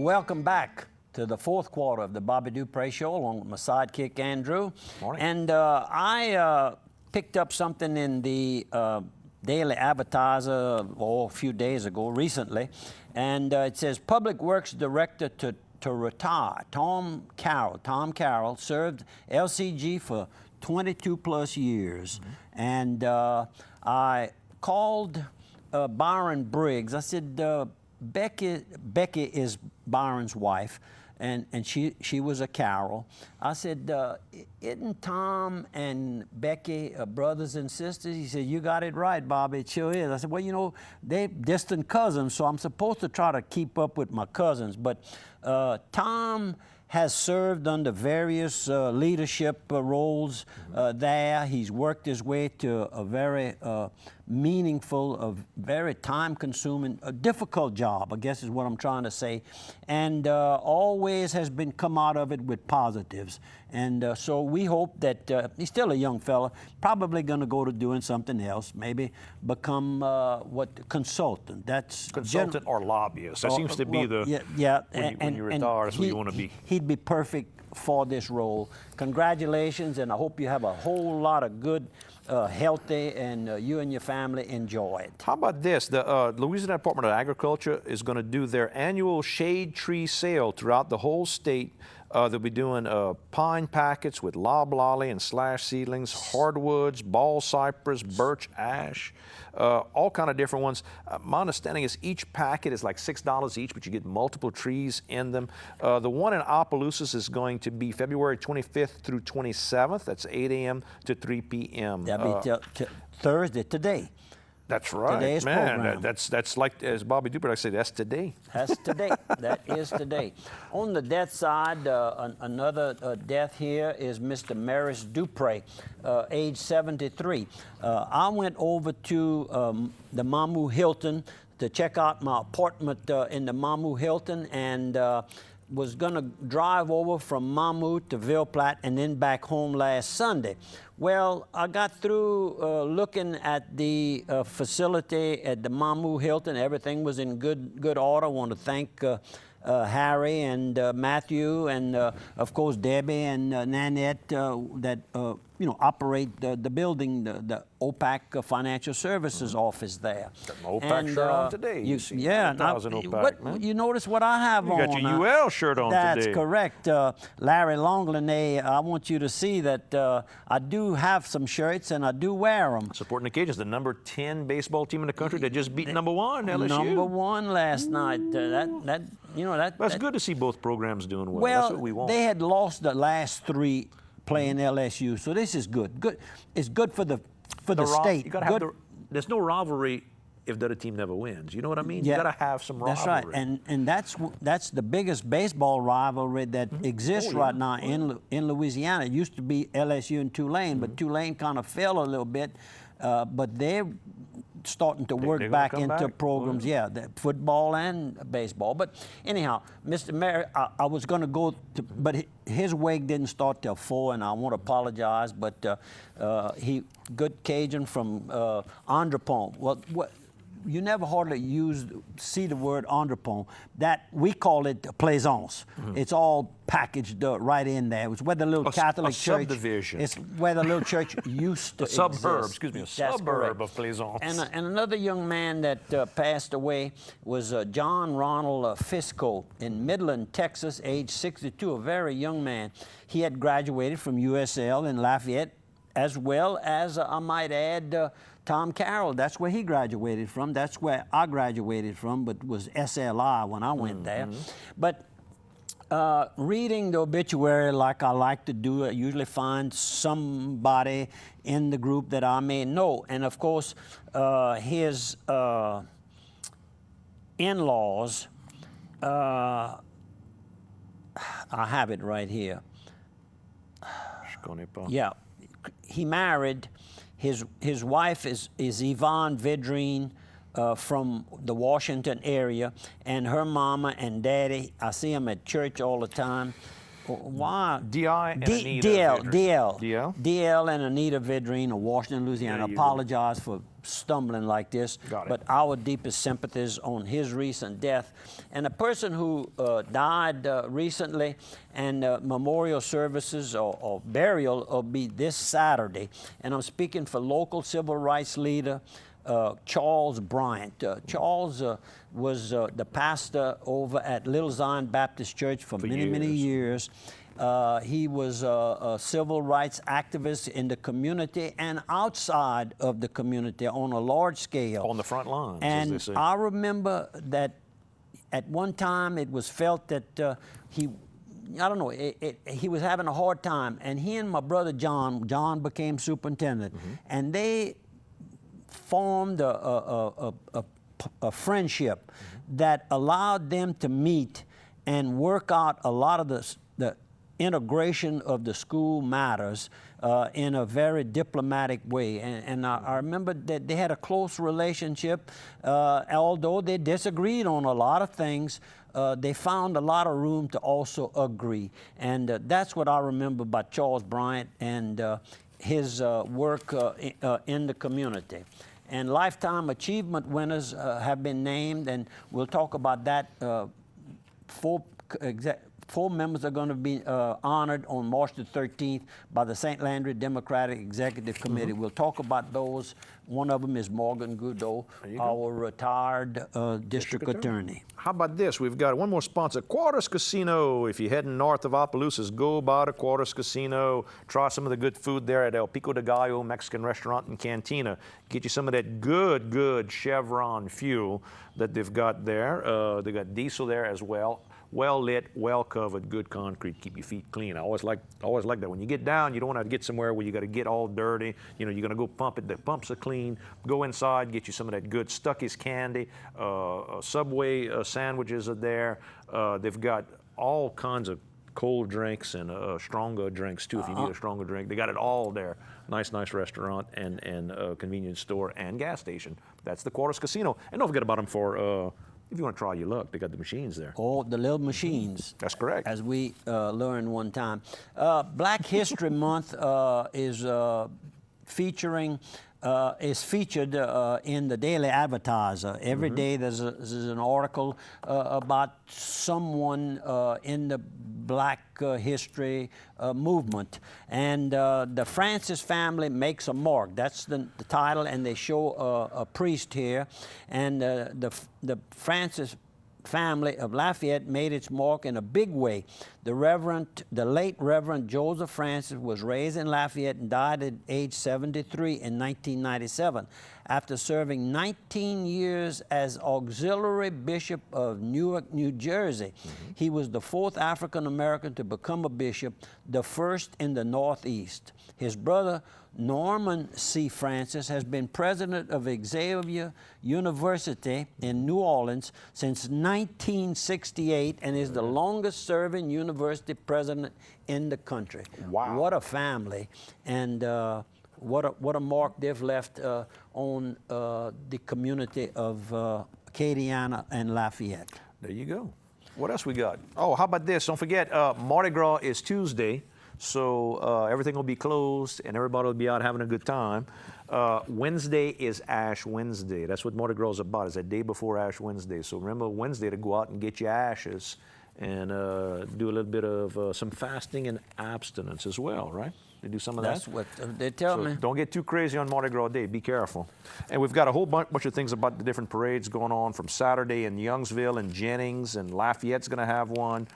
welcome back to the fourth quarter of the Bobby Dupre Show, along with my sidekick, Andrew. Morning. And I picked up something in the Daily Advertiser a few days ago, recently, and it says Public Works Director to retire. Tom Carroll served LCG for 22 plus years. Mm-hmm. And I called Byron Briggs. I said, Becky is Byron's wife, and she was a Carroll. I said, isn't Tom and Becky brothers and sisters? He said, you got it right, Bobby, it sure is. I said, well, you know, they're distant cousins, so I'm supposed to try to keep up with my cousins. But Tom has served under various leadership roles there. He's worked his way to a very meaningful, very time-consuming, difficult job, I guess is what I'm trying to say, and always has been come out of it with positives. And so we hope that he's still a young fella, probably going to go to doing something else, maybe become consultant. That's consultant or lobbyist. That seems to be the when you retire, that's what you want to be. He'd be perfect for this role. Congratulations, and I hope you have a whole lot of good, healthy, and you and your family enjoy it. How about this? The Louisiana Department of Agriculture is going to do their annual shade tree sale throughout the whole state. They'll be doing pine packets with loblolly and slash seedlings, hardwoods, ball cypress, birch, ash, all kind of different ones. My understanding is each packet is like $6 each, but you get multiple trees in them. The one in Opelousas is going to be February 25th through 27th. That's 8 a.m. to 3 p.m. That'll be Thursday, today. That's right, Today's man. program. That's like, as Bobby Dupre, I say, that's today. That's today. That is today. On the death side, another death here is Mr. Maris Dupre, age 73. I went over to the Mamu Hilton to check out my apartment in the Mamu Hilton, and was going to drive over from Mamu to Ville Platte and then back home last Sunday. Well, I got through looking at the facility at the Mamu Hilton. Everything was in good order. I want to thank Harry and Matthew and, of course, Debbie and Nanette that operate the building, the OPAC Financial Services office there. Got an OPAC shirt on today. You notice what I have on? You got your UL shirt on today. That's correct. Larry Longlinay, I want you to see that I do have some shirts and I do wear them. Supporting occasions, the number 10 baseball team in the country that just beat number 1, LSU. Number 1 last night. That's good to see both programs doing well. Well, that's what we want. They had lost the last 3 playing LSU, so this is good. It's good for the state. You gotta have there's no rivalry if the other team never wins. You know what I mean? Yeah, you got to have some rivalry. That's right, and that's the biggest baseball rivalry that exists right now in Louisiana. It used to be LSU and Tulane, but Tulane kind of fell a little bit, but they're starting to work back into programs, the football and baseball. But anyhow, Mr. Mayor, I was going to go to, but his wake didn't start till 4, and I want to apologize, but good Cajun from Andropon. Well, you never hardly see the word Andropon. That we call it plaisance. It's all packaged right in there. It's where the little Catholic church. Subdivision. It's where the little church used to exist. A suburb of plaisance. And another young man that passed away was John Ronald Fisco in Midland, Texas, age 62, a very young man. He had graduated from USL in Lafayette, as well as, I might add, Tom Carroll. That's where he graduated from. That's where I graduated from, but was SLI when I went there. But reading the obituary like I like to do, I usually find somebody in the group that I may know. And of course, his in-laws, I have it right here. Yeah, he married. His wife is Yvonne Vidrine from the Washington area, and her mama and daddy, I see them at church all the time. Why? D.I. and Anita Vidrine. DL and Anita Vidrine of Washington, Louisiana. I apologize for stumbling like this. Got it. But our deepest sympathies on his recent death. And a person who died recently, and memorial services or burial will be this Saturday. And I'm speaking for local civil rights leader Charles Bryant. Charles was the pastor over at Little Zion Baptist Church for many years. He was a civil rights activist in the community and outside of the community on a large scale. On the front lines, and as they say. I remember that at one time it was felt that I don't know, he was having a hard time. And he and my brother John became superintendent. And they formed a friendship that allowed them to meet and work out a lot of the integration of the school matters in a very diplomatic way. And I remember that they had a close relationship. Although they disagreed on a lot of things, they found a lot of room to also agree. And that's what I remember about Charles Bryant and his work in the community. And Lifetime Achievement winners have been named, and we'll talk about that. Four members are going to be honored on March the 13th by the St. Landry Democratic Executive Committee. We'll talk about those. One of them is Morgan Goodall, our retired district attorney. How about this? We've got one more sponsor, Quarters Casino. If you're heading north of Opelousas, go by to Quarters Casino. Try some of the good food there at El Pico de Gallo Mexican Restaurant and Cantina. Get you some of that good Chevron fuel that they've got there. They've got diesel there as well. Well lit, well covered, good concrete, keep your feet clean. I always like that. When you get down, you don't want to get somewhere where you got to get all dirty. You know, you're going to go pump it. The pumps are clean. Go inside, get you some of that good Stuckey's candy. Subway sandwiches are there. They've got all kinds of cold drinks and stronger drinks too. If you need a stronger drink, they got it all there. Nice restaurant and convenience store and gas station. That's the Quarters Casino. And don't forget about them for. If you want to try your luck, they got the machines there. Oh, the little machines. That's correct. As we learned one time. Black History Month is featured in the Daily Advertiser. Every day there's an article about someone in the Black history movement. And the Francis family makes a mark. That's the title, and they show a priest here. And the Francis family of Lafayette made its mark in a big way. The late Reverend Joseph Francis was raised in Lafayette and died at age 73 in 1997. After serving 19 years as auxiliary bishop of Newark, New Jersey, he was the fourth African American to become a bishop, the first in the Northeast. His brother, Norman C. Francis, has been president of Xavier University in New Orleans since 1968 and is the longest serving university president in the country. Wow. What a family. And what a mark they've left on the community of Acadiana and Lafayette. There you go. What else we got? Oh, how about this? Don't forget, Mardi Gras is Tuesday. So everything will be closed and everybody will be out having a good time. Wednesday is Ash Wednesday. That's what Mardi Gras is about. It's a day before Ash Wednesday. So remember Wednesday to go out and get your ashes and do a little bit of some fasting and abstinence as well, right? They do some of that. That's what they tell me. Don't get too crazy on Mardi Gras Day. Be careful. And we've got a whole bunch of things about the different parades going on from Saturday in Youngsville and Jennings, and Lafayette's going to have one.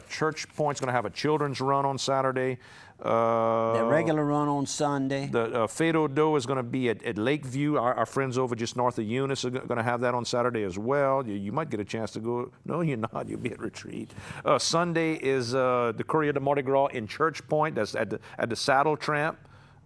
Church Point's going to have a children's run on Saturday. The regular run on Sunday. The Fado Do is going to be at Lakeview. Our friends over just north of Eunice are going to have that on Saturday as well. You might get a chance to go. No, you're not. You'll be at retreat. Sunday is the Courier de Mardi Gras in Church Point. That's at the Saddle Tramp.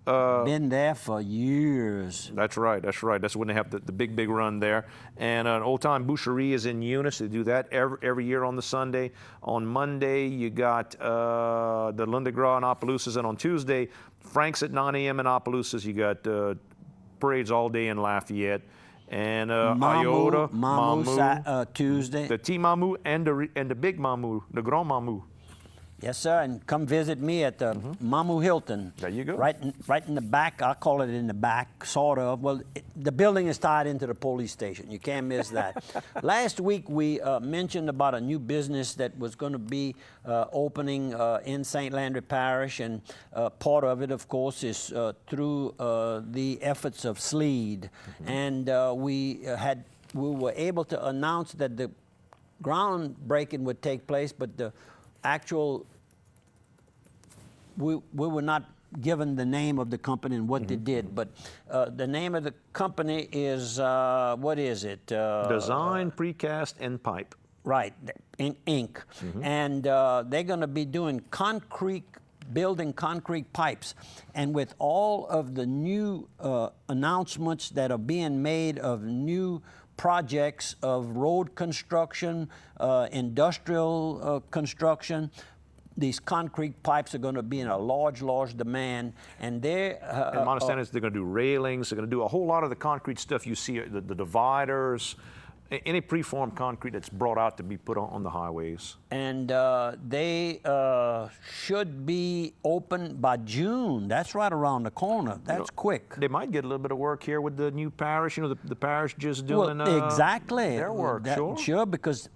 Been there for years. That's right. That's when they have the big run there. And an Old Time Boucherie is in Eunice. They do that every year on the Sunday. On Monday, you got the Lundi Gras in Opelousas. And on Tuesday, Frank's at 9 a.m. in Opelousas. You got parades all day in Lafayette. And Iota, Mamu Tuesday. The T Mamu and the big Mamu, the Grand Mamu. Yes, sir, and come visit me at the Mamu Hilton. There you go. Right in the back. I call it in the back, sort of. Well, the building is tied into the police station. You can't miss that. Last week we mentioned about a new business that was going to be opening in St. Landry Parish, and part of it, of course, is through the efforts of SLEED. And we were able to announce that the groundbreaking would take place, but the actual, we were not given the name of the company and what they did, but the name of the company is, what is it? Design, Precast, and Pipe. Right, Inc. And they're going to be doing building concrete pipes. And with all of the new announcements that are being made of new projects of road construction, industrial construction, these concrete pipes are going to be in a large demand, and they're... and my understanding is they're going to do railings, they're going to do a whole lot of the concrete stuff you see, the dividers, any preformed concrete that's brought out to be put on the highways. And they should be open by June. That's right around the corner. That's quick. They might get a little bit of work here with the new parish. You know, the parish just doing exactly their work. Sure, because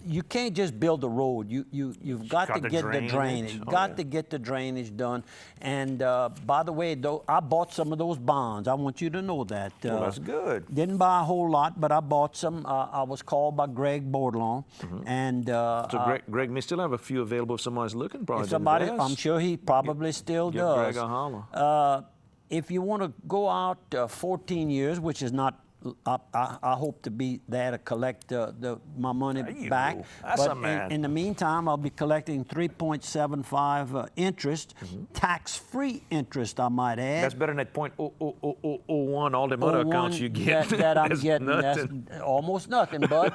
you can't just build a road. You've got to get the drainage. Got to get the drainage done. And by the way, though, I bought some of those bonds. I want you to know that. Well, that's good. Didn't buy a whole lot, but I bought some. I was called by Greg Bordelon, and so Greg may still have a few available if somebody's looking. Probably somebody. I'm sure he probably still does. Greg a holler. If you want to go out 14 years, which is not. I hope to be there to collect my money back. That's but a man. In the meantime, I'll be collecting 3.75 interest, tax-free interest, I might add. That's better than that 0.00001 all them other accounts you get. That I'm getting. Nothing. That's almost nothing, but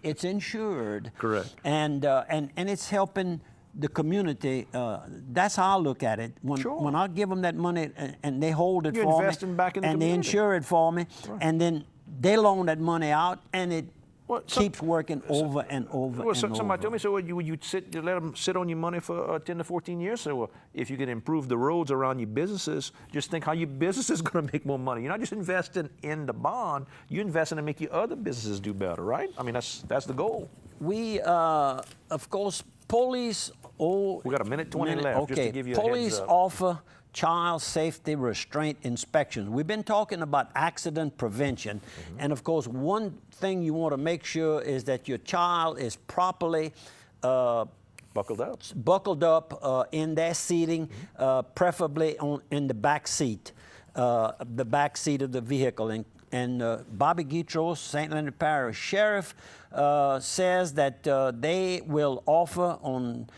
it's insured. Correct. And it's helping the community. That's how I look at it. When I give them that money and they hold it for me, back in the and community. they insure it for me, and then they loan that money out, and it keeps working over and over. Well, somebody told me, so would you let them sit on your money for 10 to 14 years? So well, if you can improve the roads around your businesses, just think how your business is going to make more money. You're not just investing in the bond, you're investing to make your other businesses do better, right? I mean, that's the goal. We, of course, police... we got a minute 20 left, okay. just to give you a Police heads up. offer child safety restraint inspections. We've been talking about accident prevention, and of course, one thing you want to make sure is that your child is properly buckled up in their seating, preferably in the back seat of the vehicle. And Bobby Guitros, St. Landry Parish Sheriff, says that they will offer on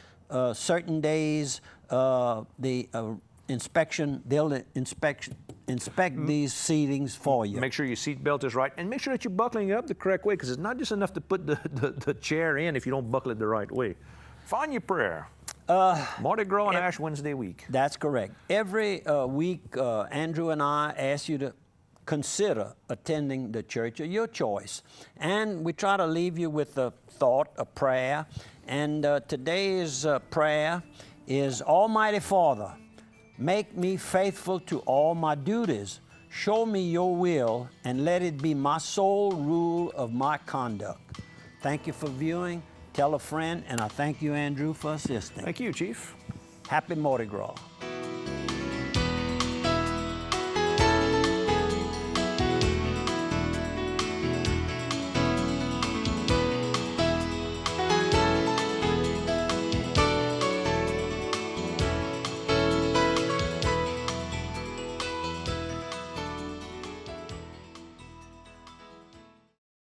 certain days the inspection. They'll inspect these seatings for you. Make sure your seat belt is right, and make sure that you're buckling it up the correct way, because it's not just enough to put the chair in if you don't buckle it the right way. Find your prayer. Mardi Gras and Ash Wednesday week. That's correct. Every week, Andrew and I ask you to consider attending the church of your choice. And we try to leave you with a thought, a prayer. And today's prayer is, Almighty Father, make me faithful to all my duties. Show me your will, and let it be my sole rule of my conduct. Thank you for viewing. Tell a friend, and I thank you, Andrew, for assisting. Thank you, Chief. Happy Mardi Gras.